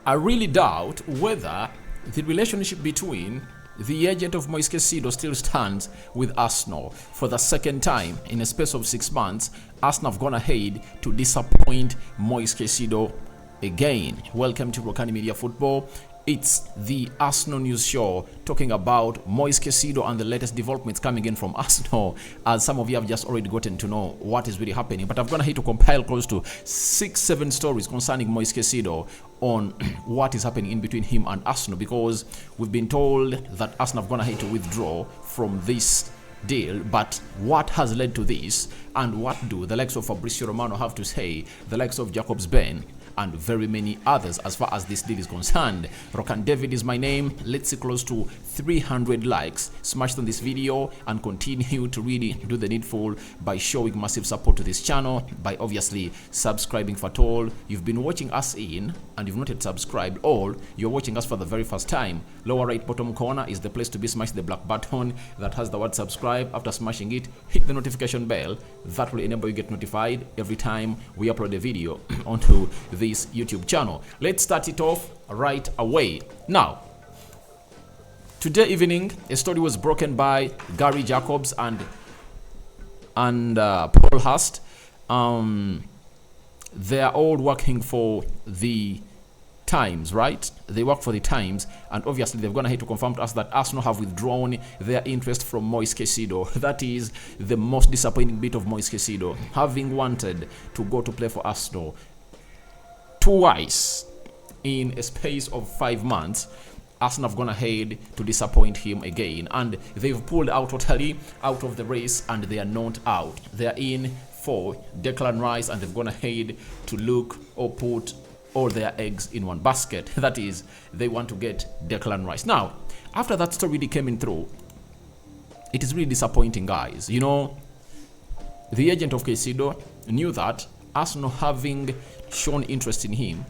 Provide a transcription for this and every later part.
I really doubt whether the relationship between the agent of Moises Caicedo still stands with Arsenal. For the second time in a space of 6 months, Arsenal have gone ahead to disappoint Moises Caicedo again. Welcome to Rokani Media Football. It's the Arsenal news show talking about Moises Caicedo and the latest developments coming in from Arsenal, as some of you have just already gotten to know what is really happening. But I've gone ahead to compile close to 6-7 stories concerning Moises Caicedo on what is happening in between him and Arsenal, because we've been told that Arsenal have gone ahead to withdraw from this deal. But what has led to this, and what do the likes of Fabrizio Romano have to say, the likes of Jacobs Ben, and very many others as far as this deal is concerned? Rokani David is my name. Let's see close to 300 likes smashed on this video, and continue to really do the needful by showing massive support to this channel by obviously subscribing. For all you've been watching us in and you've not yet subscribed, or you're watching us for the very first time, lower right bottom corner is the place to be. Smash the black button that has the word subscribe. After smashing it, hit the notification bell. That will enable you get notified every time we upload a video onto this YouTube channel. Let's start it off right away. Now, today evening, a story was broken by Gary Jacobs and Paul Hurst. They are all working for the Times, right? They work for the Times, and obviously they've gone ahead to confirm to us that Arsenal have withdrawn their interest from Moises Caicedo. That is the most disappointing bit of Moises Caicedo, having wanted to go to play for Arsenal twice in a space of 5 months. Arsenal have gone ahead to disappoint him again, and they've pulled out totally out of the race, and they are not out. They are in for Declan Rice, and they've gone ahead to look or put all their eggs in one basket. That is, they want to get Declan Rice. Now, after that story really came in through, it is really disappointing, guys. You know, the agent of Caicedo knew that Arsenal, having shown interest in him,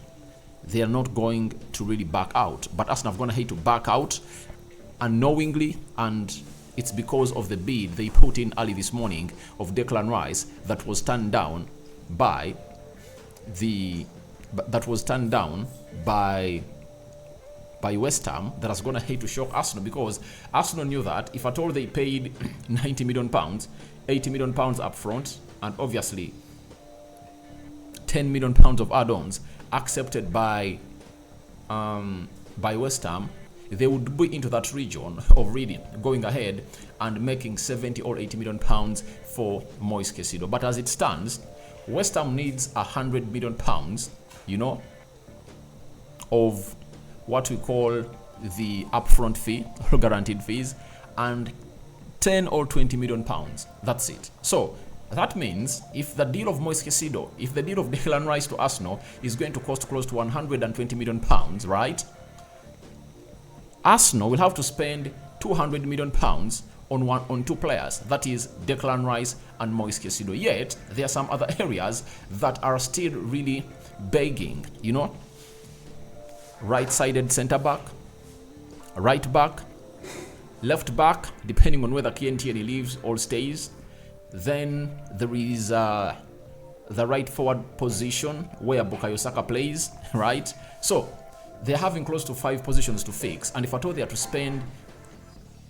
they are not going to really back out. But Arsenal have gone ahead to back out unknowingly, and it's because of the bid they put in early this morning of Declan Rice that was turned down by West Ham. That has gone ahead to shock Arsenal, because Arsenal knew that if at all they paid 90 million pounds, 80 million pounds up front, and obviously 10 million pounds of add-ons accepted by West Ham, they would be into that region of really going ahead and making 70 or 80 million pounds for Moises Caicedo. But as it stands, West Ham needs 100 million pounds, you know, of what we call the upfront fee or guaranteed fees, and 10 or 20 million pounds. That's it. So that means if the deal of Moises Caicedo, if the deal of Declan Rice to Arsenal is going to cost close to 120 million pounds, right? Arsenal will have to spend 200 million pounds on two players, that is Declan Rice and Moises Caicedo. Yet there are some other areas that are still really begging, you know, right-sided centre back, right back, left back, depending on whether Kientieni leaves or stays. Then there is the right forward position where Bukayo Saka plays, right? So they're having close to 5 positions to fix, and if at all they are to spend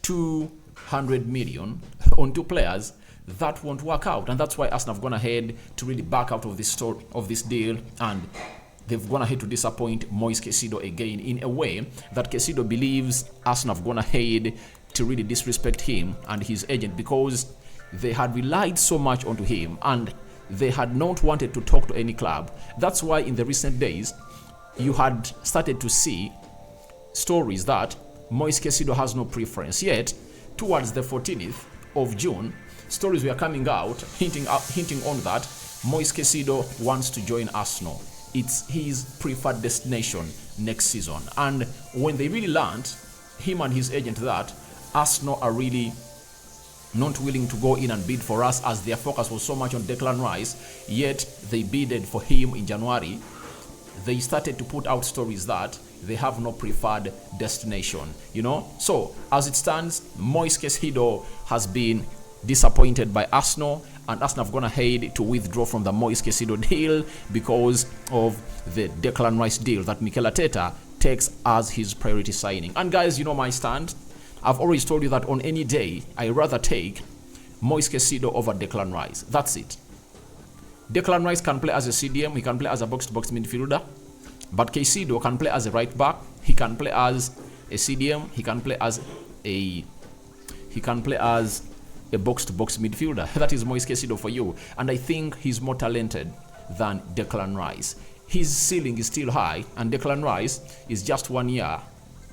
200 million on 2 players, that won't work out. And that's why Arsenal have gone ahead to really back out of this deal, and they've gone ahead to disappoint Moises Caicedo again, in a way that Caicedo believes Arsenal have gone ahead to really disrespect him and his agent, because they had relied so much onto him and they had not wanted to talk to any club. That's why in the recent days you had started to see stories that Moises Caicedo has no preference. Yet towards the 14th of June, stories were coming out hinting on that Moises Caicedo wants to join Arsenal. It's his preferred destination next season. And when they really learned, him and his agent, that Arsenal are really not willing to go in and bid for us, as their focus was so much on Declan Rice, yet they bidded for him in January, they started to put out stories that they have no preferred destination, you know. So as it stands, Moises Caicedo has been disappointed by Arsenal, and Arsenal have gone ahead to withdraw from the Moises Caicedo deal because of the Declan Rice deal that Mikel Arteta takes as his priority signing. And guys, you know my stand. I've always told you that on any day, I rather take Moises Caicedo over Declan Rice. That's it. Declan Rice can play as a CDM, he can play as a box-to-box midfielder, but Caicedo can play as a right back, he can play as a CDM, he can play as a box-to-box midfielder. That is Moises Caicedo for you. And I think he's more talented than Declan Rice. His ceiling is still high, and Declan Rice is just 1 year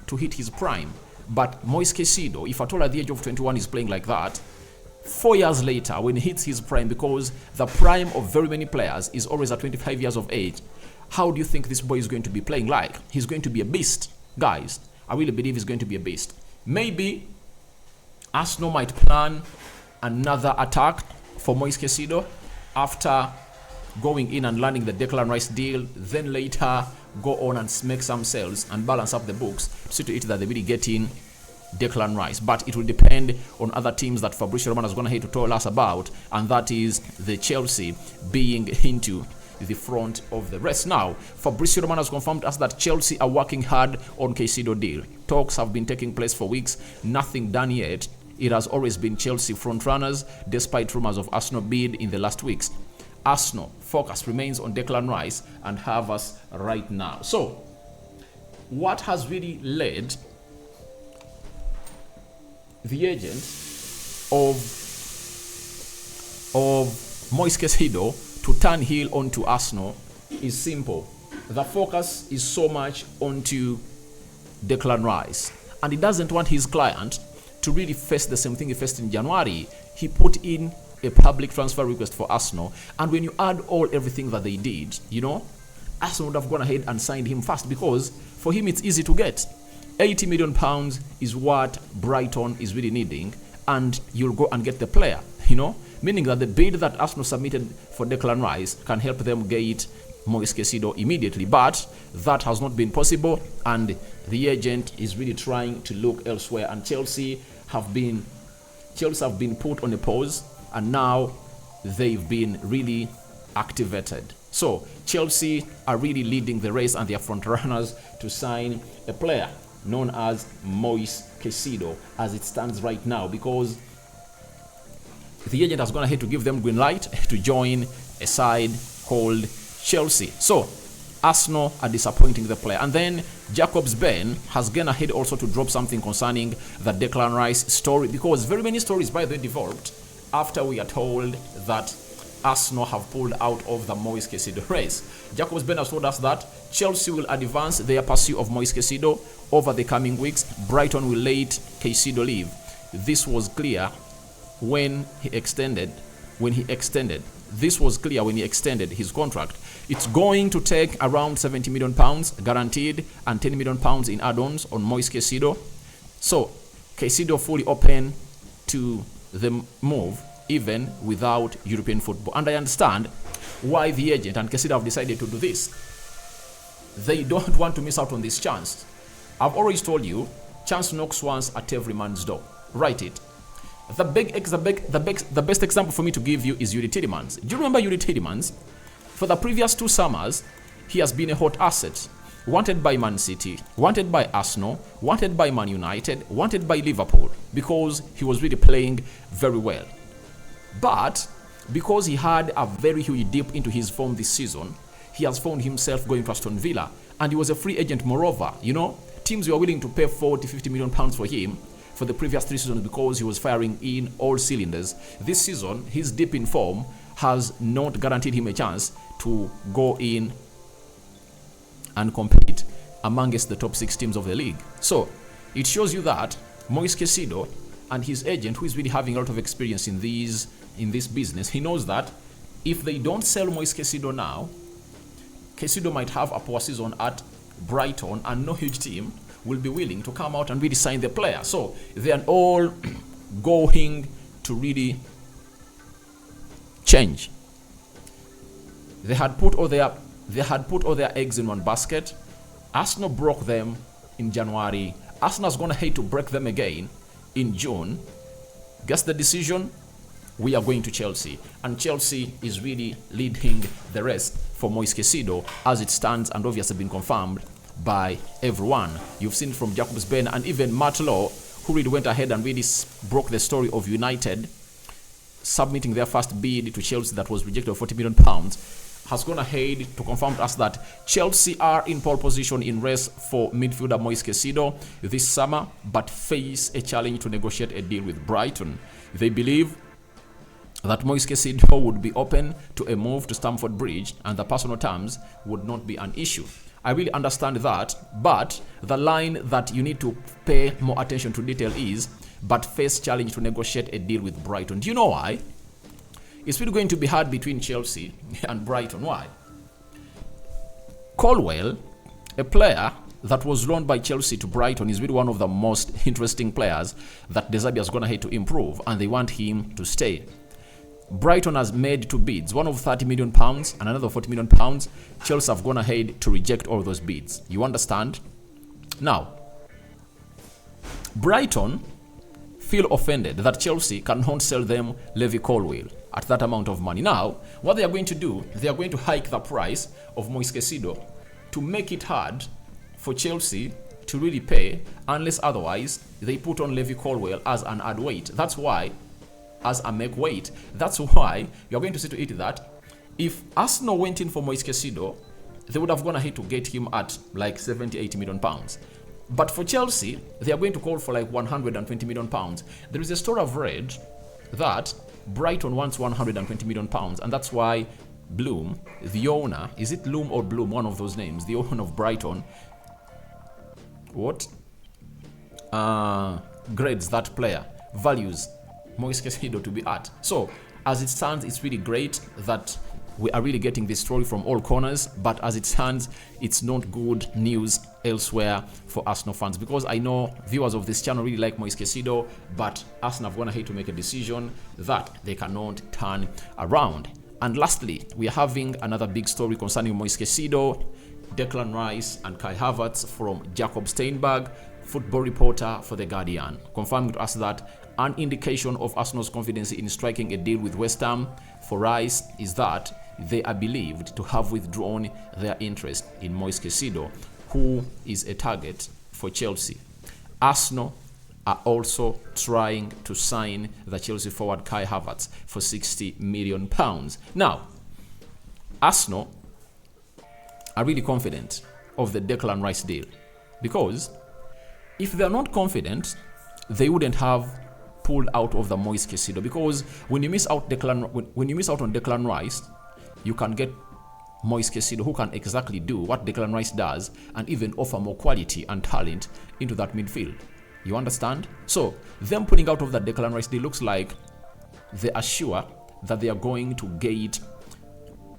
to hit his prime. But Moises Caicedo, if at all at the age of 21 is playing like that, 4 years later when he hits his prime, because the prime of very many players is always at 25 years of age, how do you think this boy is going to be playing like? He's going to be a beast. Guys, I really believe he's going to be a beast. Maybe Arsenal might plan another attack for Moises Caicedo after going in and landing the Declan Rice deal, then later go on and make some sales and balance up the books to see to it that they really get in Declan Rice. But it will depend on other teams that Fabrizio Romano is going to have to tell us about, and that is the Chelsea being into the front of the rest. Now, Fabrizio Romano has confirmed us that Chelsea are working hard on Caicedo deal. Talks have been taking place for weeks, nothing done yet. It has always been Chelsea front runners, despite rumors of Arsenal bid in the last weeks. Arsenal focus remains on Declan Rice and Havertz right now. So, what has really led the agent of Moises Caicedo to turn heel onto Arsenal is simple. The focus is so much onto Declan Rice, and he doesn't want his client to really face the same thing he faced in January. He put in a public transfer request for Arsenal, and when you add everything that they did, you know, Arsenal would have gone ahead and signed him fast, because for him it's easy to get. 80 million pounds is what Brighton is really needing, and you'll go and get the player, you know, meaning that the bid that Arsenal submitted for Declan Rice can help them get Moises Caicedo immediately, but that has not been possible, and the agent is really trying to look elsewhere, and Chelsea have been put on a pause, and now they've been really activated. So Chelsea are really leading the race, and they are front runners to sign a player known as Moises Caicedo as it stands right now, because the agent has gone ahead to give them green light to join a side called Chelsea. So Arsenal are disappointing the player. And then Jacobs Ben has gone ahead also to drop something concerning the Declan Rice story, because very many stories, by the way, developed after we are told that Arsenal have pulled out of the Moises Caicedo race. Jacobs Ben has told us that Chelsea will advance their pursuit of Moises Caicedo over the coming weeks. Brighton will let Caicedo leave. This was clear when he extended. This was clear when he extended his contract. It's going to take around 70 million pounds guaranteed and 10 million pounds in add-ons on Moises Caicedo. So Caicedo fully open to the move, even without European football. And I understand why the agent and Caicedo have decided to do this. They don't want to miss out on this chance. I've always told you, chance knocks once at every man's door. Write it. The best example for me to give you is Yuri Tielemans. Do you remember Yuri Tielemans? For the previous 2 summers, he has been a hot asset. Wanted by Man City, wanted by Arsenal, wanted by Man United, wanted by Liverpool, because he was really playing very well. But because he had a very huge dip into his form this season, he has found himself going to Aston Villa, and he was a free agent moreover. You know, teams were willing to pay 40-50 million pounds for him for the previous 3 seasons because he was firing in all cylinders. This season, his dip in form has not guaranteed him a chance to go in and compete amongst the top 6 teams of the league. So it shows you that Moises Caicedo and his agent, who is really having a lot of experience in this business, he knows that if they don't sell Moises Caicedo now, Caicedo might have a poor season at Brighton, and no huge team will be willing to come out and really sign the player. So they are all going to really change. They had put all their eggs in one basket. Arsenal broke them in January. Arsenal's gonna hate to break them again in June. Guess the decision? we are going to Chelsea. And Chelsea is really leading the rest for Moises Caicedo as it stands, and obviously been confirmed by everyone. You've seen from Jacobs Ben and even Matt Law, who really went ahead and really broke the story of United submitting their first bid to Chelsea that was rejected of £40 million, has gone ahead to confirm to us that Chelsea are in pole position in race for midfielder Moises Caicedo this summer, but face a challenge to negotiate a deal with Brighton. They believe that Moises Caicedo would be open to a move to Stamford Bridge and the personal terms would not be an issue. I really understand that, but the line that you need to pay more attention to detail is, but face challenge to negotiate a deal with Brighton. Do you know why? It's really going to be hard between Chelsea and Brighton. Why? Colwell, a player that was loaned by Chelsea to Brighton, is really one of the most interesting players that De Zerbi has gone ahead to improve, and they want him to stay. Brighton has made 2 bids, one of £30 million and another £40 million. Chelsea have gone ahead to reject all those bids. You understand? Now, Brighton feel offended that Chelsea cannot sell them Levi Colwill at that amount of money. Now, what they are going to do, they are going to hike the price of Moises Caicedo to make it hard for Chelsea to really pay, unless otherwise they put on Levi Colwill as an add weight. That's why, as a make weight. That's why you're going to see to it that if Arsenal went in for Moises Caicedo, they would have gone ahead to get him at like 70-80 million pounds. But for Chelsea, they are going to call for like 120 million pounds. There is a story I've read that Brighton wants 120 million pounds, and that's why Bloom, the owner, is it Loom or Bloom, one of those names, the owner of Brighton, grades that player, values Moises Caicedo to be at. So, as it stands, it's really great that we are really getting this story from all corners, but as it stands, it's not good news elsewhere for Arsenal fans, because I know viewers of this channel really like Moises Caicedo, but Arsenal have gone ahead to make a decision that they cannot turn around. And lastly, we are having another big story concerning Moises Caicedo, Declan Rice and Kai Havertz from Jacob Steinberg, football reporter for The Guardian, confirming to us that an indication of Arsenal's confidence in striking a deal with West Ham for Rice is that they are believed to have withdrawn their interest in Moises Caicedo, who is a target for Chelsea. Arsenal are also trying to sign the Chelsea forward Kai Havertz for £60 million. Now, Arsenal are really confident of the Declan Rice deal, because if they are not confident, they wouldn't have pulled out of the Moises Caicedo, because when you miss out on Declan Rice, you can get Moises Caicedo, who can exactly do what Declan Rice does and even offer more quality and talent into that midfield. You understand? So them pulling out of the Declan Rice deal looks like they are sure that they are going to get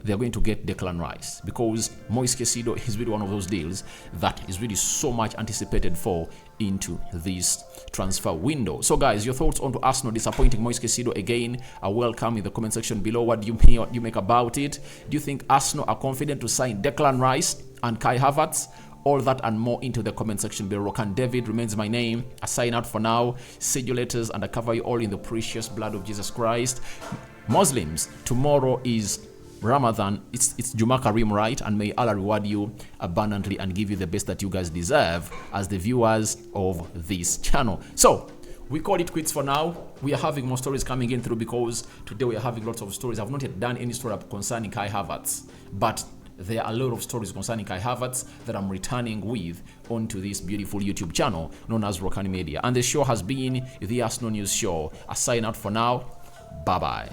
Declan Rice, because Moises Caicedo is really one of those deals that is really so much anticipated for into this transfer window. So guys, your thoughts on Arsenal disappointing Moises Caicedo again are welcome in the comment section below. What do you make about it? Do you think Arsenal are confident to sign Declan Rice and Kai Havertz? All that and more into the comment section below. Rokani David remains my name. I sign out for now. See you later, and I cover you all in the precious blood of Jesus Christ. Muslims, tomorrow is Ramadan. It's Juma Kareem, right? And may Allah reward you abundantly and give you the best that you guys deserve as the viewers of this channel. So we call it quits for now. We are having more stories coming in through, because today we are having lots of stories. I've not yet done any story concerning Kai Havertz, but there are a lot of stories concerning Kai Havertz that I'm returning with onto this beautiful YouTube channel known as Rokani Media. And the show has been the Arsenal News Show. I sign out for now. Bye-bye.